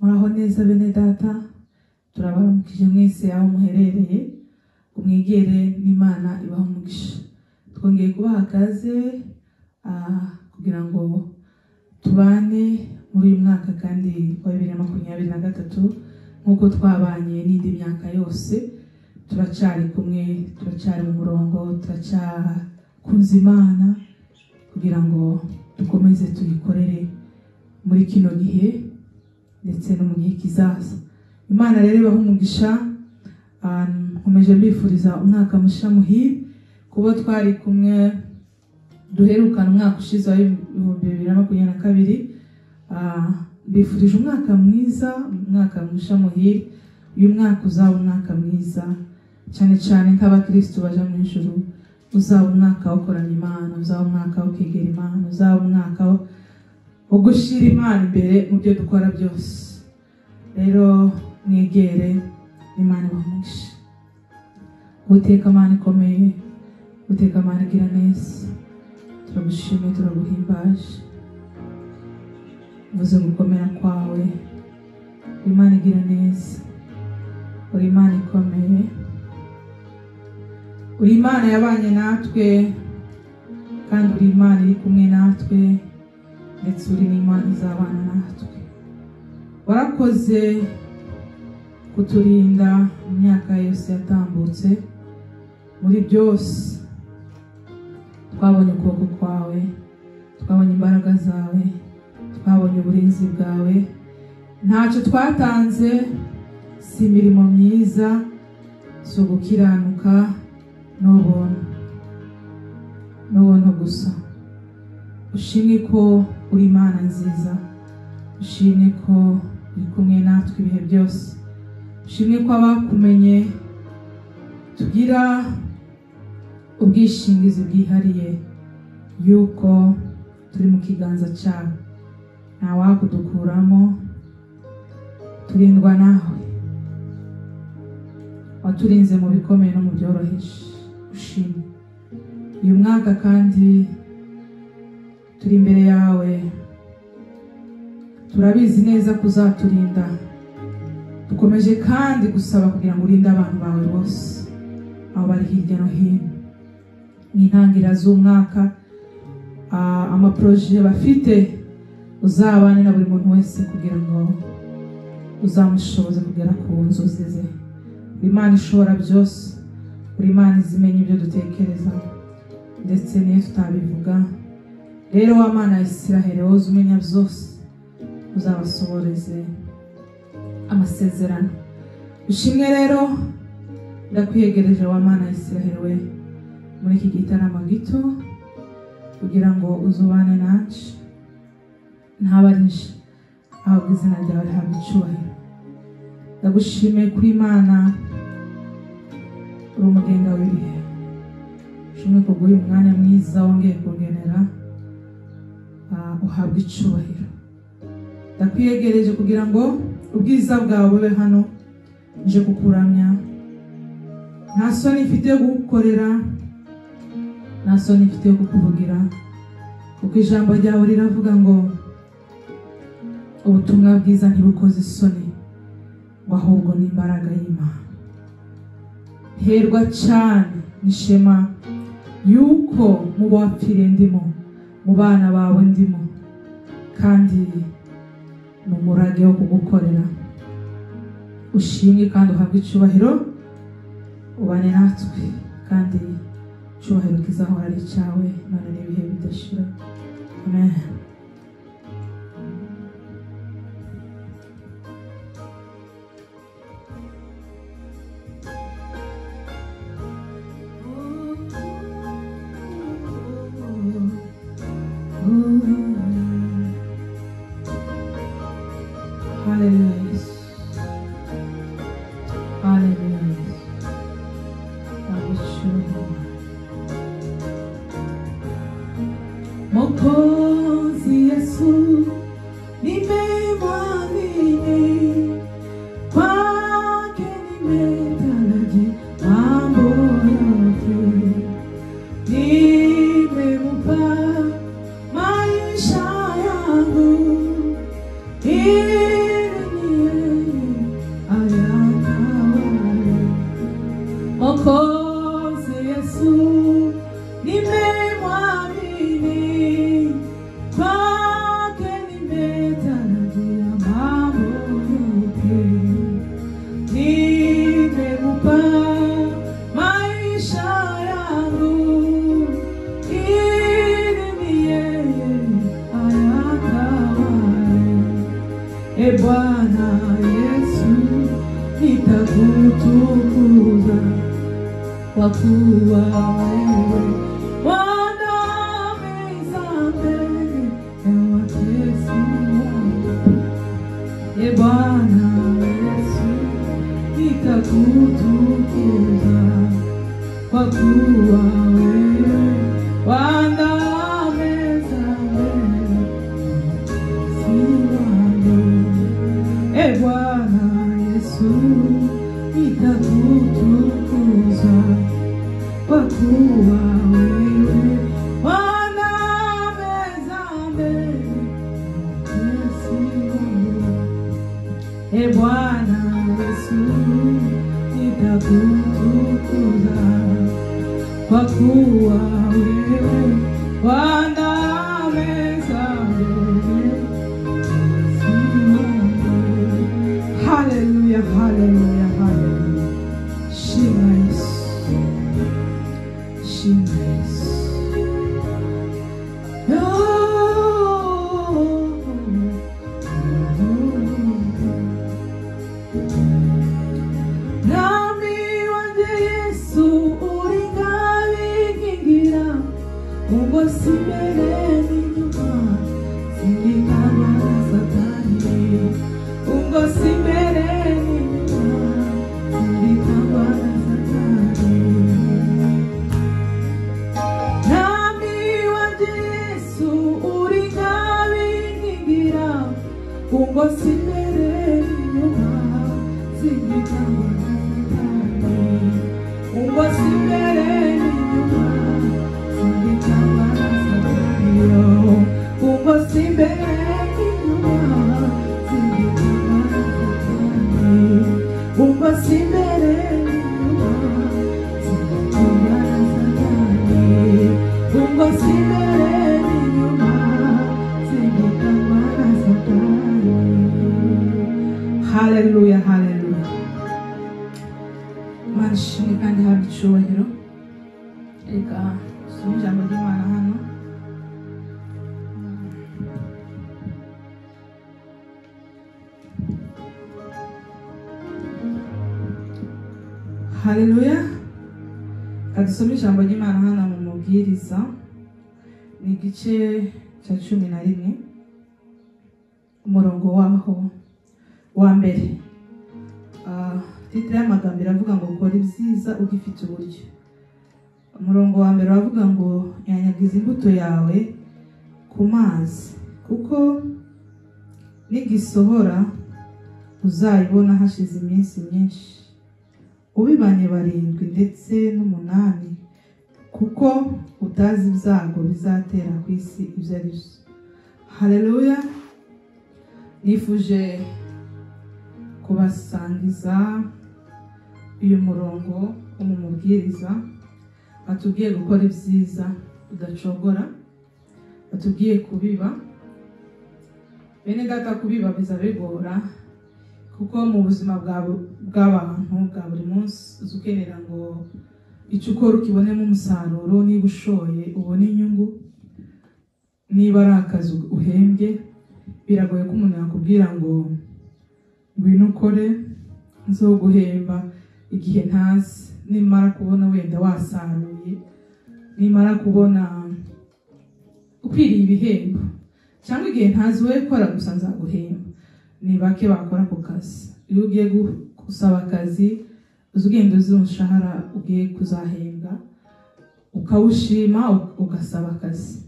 muraho neza bene data, turabaramukije mwese aho muherereye, umwegere n'Imana ibaha umugisha. Twongeye kubaha akaze kugira ngo tubane muri uyu mwaka kandi wa 2023 nk'uko twabanye n'indi myaka yose. Turacari kumwe, turacari mu murongo, turacakunze Imana kugira ngo dukomeze tuyikorere muri kino gihe ndetse no mu gihe kizaza. Imana rero ibaha umugisha. Nkomeje mbifuriza umwaka musha muhire kuba twari kumwe duherukana umwaka ushize wa 2022. Mbifurije umwaka mwiza, umwaka musha muhire. Uyu mwaka uzaba umwaka mwiza cyane cyane nk'abakristo baja mu ijuru. Uzaba umwaka wo korana Imana, uzaba umwaka wo kwegera Imana, uzaba umwaka wo gushira Imana imbere mu byo dukora byose. Rero mwegere Imana bamugisha. Uteka Imana ikomeye, uteka Imana igira neza. Turagushimiye, turaguhimbaje. Uvuze gukomera kwawe, Imana igira neza. Uri Imana ikomeye, uri Imana yabanye natwe kandi uri Imana iri kumwe natwe, ndetse uri n'Imana izabana natwe. Warakoze kuturinda mu myaka yose yatambutse. Muri byose twabonye ukuboko kwawe, twabonye imbaraga zawe, twabonye uburinzi bwawe. Ntacyo twatanze, si imirimo myiza, si ugukiranuka, n'ubuntu gusa. Ushimwe ko uri Imana nziza, ushimwe ko uri kumwe natwe ibihe byose. Ushimwe ko abakumenye tugira ubwishingizi bwihariye yuko turi mu kiganza cyawe, nta wakudukuramo. Turindwa nawe, waturinze mu bikomeye no mu byoroheje. Ushimwe uyu mwaka kandi turi imbere yawe, turabizi neza kuzaturinda. Dukomeje kandi gusaba kugira ngo urinde abantu bawe bose aho bari hirya no hino. N'intangira z'umwaka amaproje bafite uzabane na buri muntu wese kugira ngo uzamushoboze kugera ku nzozi ze. Imana ishobora byose, uri Imana izimenya ibyo dutekereza ndetse n'iyo tutabivuga. Rero wa Mana ya Isiraheli, wowe umenya byose, uzabasohoreze amasezerano. Ushimwe rero, ndakwiyegereje wa Mana ya Isiraheli we muri iki gitaramo gito kugira ngo uzubane nacu. Ntabarishe ahubwo izina ryawe rihabwe icyubahiro. Ndagushimiye kuri Imana, uri umugenga w'ibihe. Ushimwe ko uyu mwanya mwiza wongeye kugenera, uhabwe icyubahiro. Ndakwiyegereje kugira ngo ubwiza bwawe bube hano. Nje kukuramya, nta soni mfite yo kugukorera, nta soni mfite yo kukuvugira, kuko ijambo ryawe riravuga ngo ubutumwa bwiza ntibukoze isoni, ngo ahubwo ni imbaraga y'Imana. Herwa cyane n'ishema yuko mu bapfire ndimo, mu bana bawe ndimo, kandi ni umurage wo kugukorera. Ushimwe kandi uhabwe icyubahiro. Ubane natwe kandi icyubahiro kizahora ari cyawe none n'ibihe bidashira. Amen. Hallelujah. Hallelujah. Mwokozi Yesu nimemwamini, kwake nimetaraji mambo yote. Nimempa maisha yangu ili Mwokozi Yesu nimemwamini, kwake nimetarajia mambo yote. Nimemupa maisha yangu ili ni yeye ayatawale. E Bwana Yesu, nitakutukuza kwa kuwa wewe wanameza mbele ya watesi wangu. E Bwana Yesu, nitakutukuza kwa kuwa wewe wanameza mbele ya watesi wangu. E Bwana Yesu, nitakutukuza kwa kuwa wewe wanameza mbele ya watesi wangu. E Bwana Yesu, nitakutukuza kwa kuwa wewe wanameza mbele ya watesi wangu. Hallelujah, hallelujah, hallelujah. Shima Yesu, shima Yesu. Nami wanje Yesu uringabikingira, Mungu simbere n'inyuma, sindikaba na Satani. Mungu simbere n'inyuma, sindikaba na Satani. Nami wanje Yesu uringabikingira, Mungu simbere n'inyuma, sindikaba na Satani. Mungu simbere n'inyuma, sindikaba na Satani. Mungu simbere n'inyuma, sindikaba na Satani. Mungu simbere n'inyuma, sindikaba na Satani. Mungu simbere n'inyuma, sindikaba na Satani. Hallelujah, hallelujah. Imana ishimwe kandi ihabwe icyubahiro. Reka dusome ijambo ry'Imana hano. Hallelujah. Kadusome ijambo ry'Imana hano mu mubwiriza, ni igice cya 11 umurongo waho wa mbere. Titire y'amagambo iravuga ngo ukora ibyiza ugifite uburyo. Umurongo wa mbere uravuga ngo yanyagiza imbuto yawe ku mazi, kuko nigisohora uzayibona hashize iminsi myinshi. Ubibanye 7 ndetse n'8, kuko utazi ibyago bizatera ku isi ibyo ari byo. Haleluya. Nifuje kubasangiza uyu murongo mu mubwiriza atubwiye gukora ibyiza udacogora, atubwiye kubiba. Bene data, kubiba biza bigora, kuko mu buzima bw'abantu bwa buri munsi uzukenera ngo icyo ukora ukibonemo umusaruro. Niba ushoye ubone inyungu, niba ari akazi uhembye, biragoye ko umuntu yakubwira ngo ngwino ukore nzoguhemba igihe ntazi. Nimara kubona wenda wasaruye, nimara kubona ukwiriye ibihembo, cyangwa igihe ntazi wowe kora gusa nzaguhemba. Ni bake bakora ku kazi. Iyo ugiye gusaba akazi, uzugenda uzi umushahara ugiye kuzahembwa, ukawushima ugasaba akazi,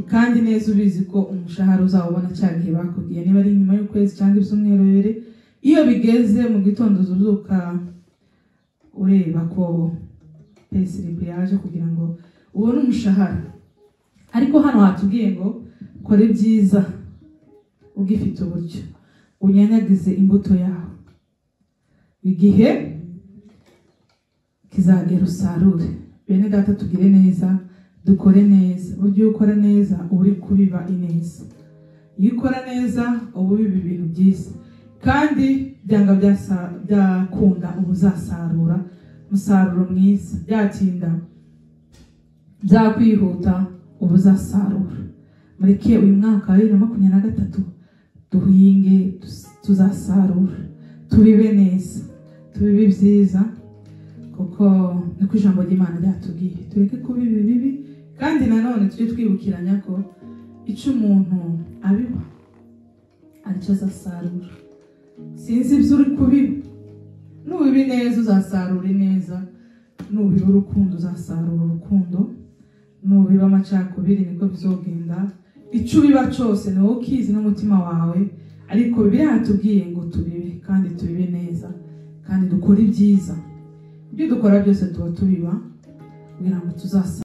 kandi neza ubizi ko umushahara uzawubona cya gihe bakubwiye, niba ari nyuma y'ukwezi cyangwa ibyumweru 2. Iyo bigeze mu gitondo uzuka ureba ko payslip yaje kugira ngo ubone umushahara. Ariko hano hatubwiye ngo kora ibyiza ugifite uburyo, unyanyagize imbuto yawe. Igihe kizagera usarure. Bene data, tugire neza, dukore neza. Buryo ukora neza uri kubiba ineza. Iyo ukora neza ubu biba ibintu byiza, kandi byanga byakunda ubu uzasarura umusaruro mwiza. Byatinda byakwihuta ubu uzasarura. Mureke uyu mwaka wa 2023 duhinge, tuzasarura, tubibe neza, tubibe byiza, kuko niko ijambo ry'Imana ryatubwiye. Tureke kubiba bibi, kandi nanone tujye twibukiranya ko icyo umuntu abiba aricyo azasarura. Sinzi ibyo uri kubiba. Nubiba neza uzasarura neza, nubiba urukundo uzasarura urukundo, nubiba amacakubiri niko bizogenda. Icyo ubiba cyose ni wowe ukizi n'umutima wawe, ariko Bibiliya yatubwiye ngo tubibe, kandi tubibe neza, kandi dukore ibyiza. Ibyo dukora byose tuba tubiba kugira ngo tuzasarure.